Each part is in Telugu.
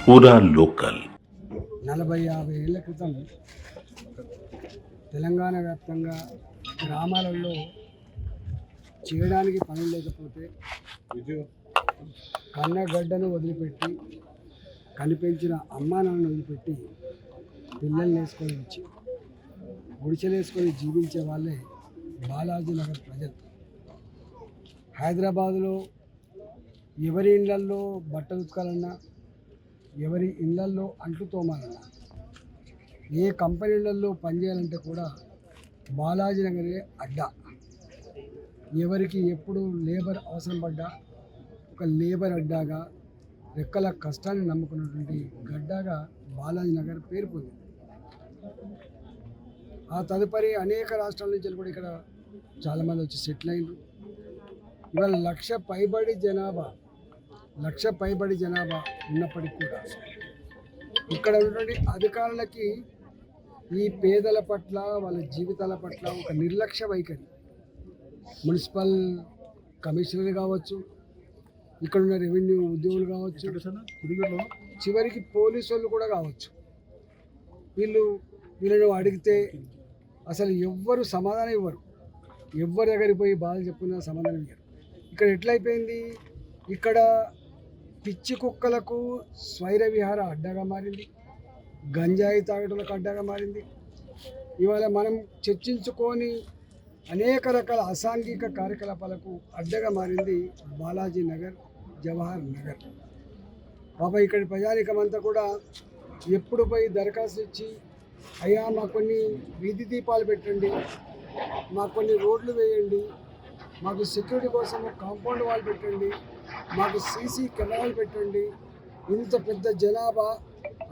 పూరా లోకల్ 40-50 ఏళ్ల క్రితం తెలంగాణ వ్యాప్తంగా గ్రామాలలో చేయడానికి పనులు లేకపోతే కన్నగడ్డను వదిలిపెట్టి కనిపించిన అమ్మా నాన్న వదిలిపెట్టి పిల్లల్ని వేసుకొని వచ్చి గుడిసెలు వేసుకొని జీవించే వాళ్ళే బాలాజీ నగర్ ప్రజలు. హైదరాబాదులో ఎవరి ఇళ్లల్లో బట్టలు ఉతకాలన్నా, ఎవరి ఇళ్లల్లో అంట్లు తోమాలన్నా, ఏ కంపెనీలలో పనిచేయాలంటే కూడా బాలాజీ నగరే అడ్డా. ఎవరికి ఎప్పుడు లేబర్ అవసరం పడ్డా ఒక లేబర్ అడ్డాగా, రెక్కల కష్టాన్ని నమ్ముకున్నటువంటి గడ్డాగా బాలాజీ నగర్ పేరు పొందింది. ఆ తదుపరి అనేక రాష్ట్రాల నుంచి కూడా ఇక్కడ చాలామంది వచ్చి సెటిల్ అయ్యారు. ఇవాళ 1,00,000 పైబడి జనాభా ఉన్నప్పటికీ కూడా ఇక్కడ ఉన్నటువంటి అధికారులకి ఈ పేదల పట్ల, వాళ్ళ జీవితాల పట్ల ఒక నిర్లక్ష్య వైఖరి. మున్సిపల్ కమిషనర్ కావచ్చు, ఇక్కడ ఉన్న రెవెన్యూ ఉద్యోగులు కావచ్చు, చివరికి పోలీసు వాళ్ళు కూడా కావచ్చు. వీళ్ళను అడిగితే అసలు ఎవ్వరు సమాధానం ఇవ్వరు. ఎవ్వరి దగ్గరికి పోయి బాధ చెప్పుకున్నా సమాధానం ఇవ్వరు. ఇక్కడ ఎట్లయిపోయింది, ఇక్కడ పిచ్చి కుక్కలకు స్వైర విహార అడ్డగా మారింది, గంజాయి తాగటలకు అడ్డగా మారింది. ఇవాళ మనం చర్చించుకొని అనేక రకాల అసాంఘిక కార్యకలాపాలకు అడ్డగా మారింది బాలాజీ నగర్, జవహర్ నగర్. పాప ఇక్కడి ప్రజానికం అంతా కూడా ఎప్పుడు పోయి దరఖాస్తు ఇచ్చి, అయ్యా మాకు కొన్ని వీధి దీపాలు పెట్టండి, మాకు కొన్ని రోడ్లు వేయండి, మాకు సెక్యూరిటీ కోసం కాంపౌండ్ వాల్ పెట్టండి, మాకు సీసీ కెమెరాలు పెట్టండి. ఇంత పెద్ద జనాభా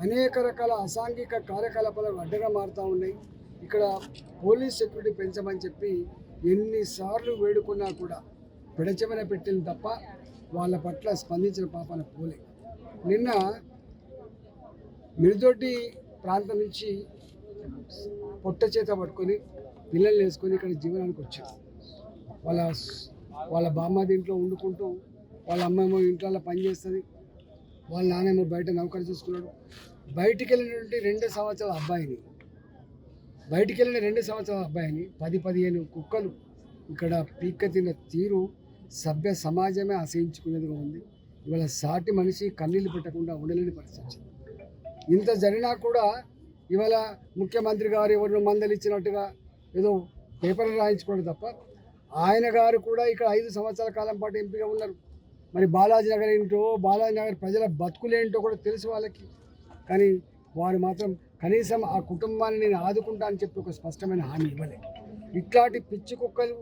అనేక రకాల అసాంఘిక కార్యకలాపాలకు అడ్డగా మారుతూ ఉన్నాయి. ఇక్కడ పోలీస్ సెక్యూరిటీ పెంచమని చెప్పి ఎన్నిసార్లు వేడుకున్నా కూడా పెడచెమన పెట్టింది తప్ప వాళ్ళ పట్ల స్పందించిన పాపన పోలే. నిన్న మిరుదొడ్డి ప్రాంతం నుంచి పొట్ట చేత పట్టుకొని పిల్లల్ని వేసుకొని ఇక్కడ జీవనానికి వచ్చారు. వాళ్ళ బామ్మ దీంట్లో వండుకుంటూ, వాళ్ళ అమ్మేమో ఇంట్లో పని చేస్తుంది, వాళ్ళ నాన్నేమో బయట నౌకరు చూసుకున్నాడు. బయటికి వెళ్ళినటువంటి 2 సంవత్సరాల అబ్బాయిని 10-15 కుక్కలు ఇక్కడ పీక్క తిన్న తీరు సభ్య సమాజమే అసహించుకునేదిగా ఉంది. ఇవాళ సాటి మనిషి కన్నీళ్ళు పెట్టకుండా ఉండలేని పరిస్థితి. ఇంత జరిగినా కూడా ఇవాళ ముఖ్యమంత్రి గారు ఎవరినో మందలిచ్చినట్టుగా ఏదో పేపర్లు రాయించుకోవడం తప్ప, ఆయన గారు కూడా ఇక్కడ 5 సంవత్సరాల కాలం పాటు ఎంపీగా ఉన్నారు. మరి బాలాజీ నగర్ ఏంటో, బాలాజీ నగర్ ప్రజల బతుకులేంటో కూడా తెలుసు వాళ్ళకి. కానీ వారు మాత్రం కనీసం ఆ కుటుంబాన్ని నేను ఆదుకుంటా అని చెప్పి ఒక స్పష్టమైన హామీ ఇవ్వలేదు. ఇట్లాంటి పిచ్చి కుక్కలు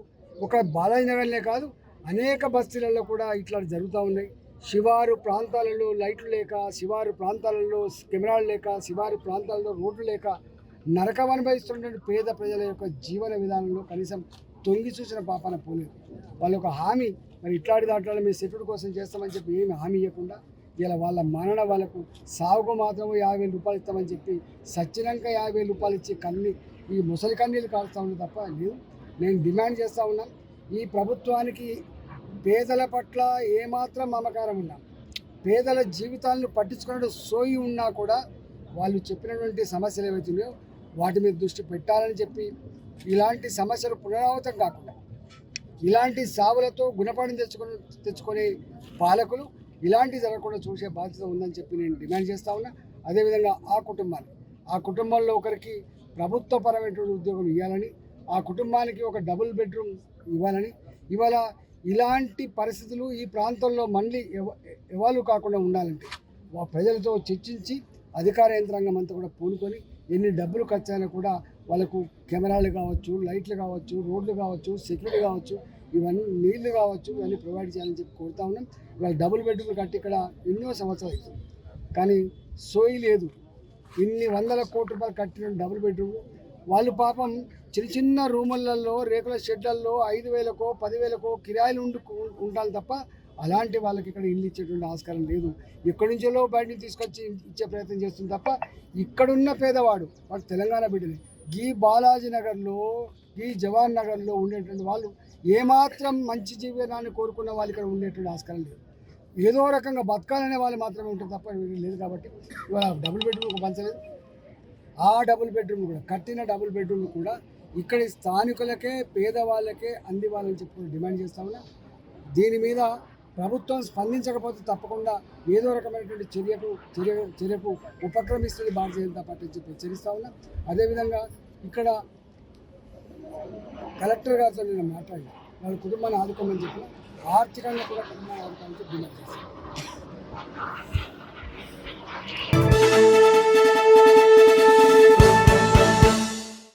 ఒక బాలాజీ నగర్లే కాదు, అనేక బస్తీలలో కూడా ఇట్లా జరుగుతూ ఉన్నాయి. శివారు ప్రాంతాలలో లైట్లు లేక, శివారు ప్రాంతాలలో కెమెరాలు లేక, శివారు ప్రాంతాలలో రోడ్లు లేక నరకం అనుభవిస్తున్నటువంటి పేద ప్రజల యొక్క జీవన విధానంలో కనీసం తొంగి చూసిన పాపన పోలేదు. వాళ్ళ యొక్క హామీ మరి ఇట్లాంటి దాంట్లో మీరు సెక్యూరిటీ కోసం చేస్తామని చెప్పి ఏమి హామీ ఇవ్వకుండా ఇలా వాళ్ళ మరణ వాళ్ళకు సాగుకు మాత్రం 50,000 రూపాయలు ఇస్తామని చెప్పి సచ్చినాక 50,000 రూపాయలు ఇచ్చి ఈ ముసలి కన్నీళ్ళు కాలుస్తూ ఉంది తప్ప లేదు. నేను డిమాండ్ చేస్తూ ఉన్నాను, ఈ ప్రభుత్వానికి పేదల పట్ల ఏమాత్రం మమకారం ఉన్నా, పేదల జీవితాలను పట్టించుకునే సోయి ఉన్నా కూడా వాళ్ళు చెప్పినటువంటి సమస్యలు ఏవైతున్నాయో వాటి మీద దృష్టి పెట్టాలని చెప్పి, ఇలాంటి సమస్యలు పునరావృతం కాకుండా ఇలాంటి సావులతో గుణపాఠం తెచ్చుకునే పాలకులు ఇలాంటి జరగకుండా చూసే బాధ్యత ఉందని చెప్పి నేను డిమాండ్ చేస్తూ ఉన్నా. అదేవిధంగా ఆ కుటుంబంలో ఒకరికి ప్రభుత్వపరమైనటువంటి ఉద్యోగం ఇవ్వాలని, ఆ కుటుంబానికి ఒక డబుల్ బెడ్రూమ్ ఇవ్వాలని, ఇవాళ ఇలాంటి పరిస్థితులు ఈ ప్రాంతంలో మళ్ళీ ఎవాల్వ్ కాకుండా ఉండాలంటే ప్రజలతో చర్చించి అధికార యంత్రాంగం అంతా కూడా పూనుకొని ఎన్ని డబ్బులు ఖర్చైనా కూడా వాళ్ళకు కెమెరాలు కావచ్చు, లైట్లు కావచ్చు, రోడ్లు కావచ్చు, సెక్యూరిటీ కావచ్చు, ఇవన్నీ నీళ్లు కావచ్చు, ఇవన్నీ ప్రొవైడ్ చేయాలని చెప్పి కోరుతా ఉన్నాం. ఇవాళ డబుల్ బెడ్రూమ్ కట్టి ఇక్కడ ఎన్నో సంవత్సరాలు అవుతుంది, కానీ సోయి లేదు. ఇన్ని 100 కోట్ల రూపాయలు కట్టిన డబుల్ బెడ్రూమ్ వాళ్ళు పాపం చిన్న రూములలో, రేకుల షెడ్లలో 5,000కో 10,000కో కిరాయిలు ఉంటారు తప్ప అలాంటి వాళ్ళకి ఇక్కడ ఇల్లు ఇచ్చేటువంటి ఆస్కారం లేదు. ఎక్కడి నుంచో బయటని తీసుకొచ్చి ఇచ్చే ప్రయత్నం చేస్తుంది తప్ప ఇక్కడున్న పేదవాడు వాడు తెలంగాణ బిడ్డలే. ఈ బాలాజీ నగర్లో, ఈ జవహర్ నగర్లో ఉండేటువంటి వాళ్ళు ఏమాత్రం మంచి జీవనాన్ని కోరుకున్న వాళ్ళు ఇక్కడ ఉండేటువంటి ఆస్కారం లేదు. ఏదో రకంగా బతకాలనే వాళ్ళు మాత్రమే ఉంటారు తప్ప వీళ్ళు లేదు. కాబట్టి ఇవాళ డబుల్ బెడ్రూమ్ పంచలేదు. ఆ డబుల్ బెడ్రూమ్ కూడా కట్టిన డబుల్ బెడ్రూమ్ కూడా ఇక్కడి స్థానికులకే పేదవాళ్ళకే అందివ్వాలని చెప్పి డిమాండ్ చేస్తా ఉన్నా. దీని మీద ప్రభుత్వం స్పందించకపోతే తప్పకుండా ఏదో రకమైనటువంటి చర్యకు ఉపక్రమిస్తుంది భారతీయ జనతా పార్టీ చెప్పి హెచ్చరిస్తా ఉన్నా. అదేవిధంగా ఇక్కడ కలెక్టర్ గారితో నేను మాట్లాడి వాళ్ళ కుటుంబాన్ని ఆదుకోమని చెప్పి ఆర్థికంగా కూడా కుటుంబాన్ని ఆదుకోవాలని చెప్పి డిమాండ్ చేస్తాను.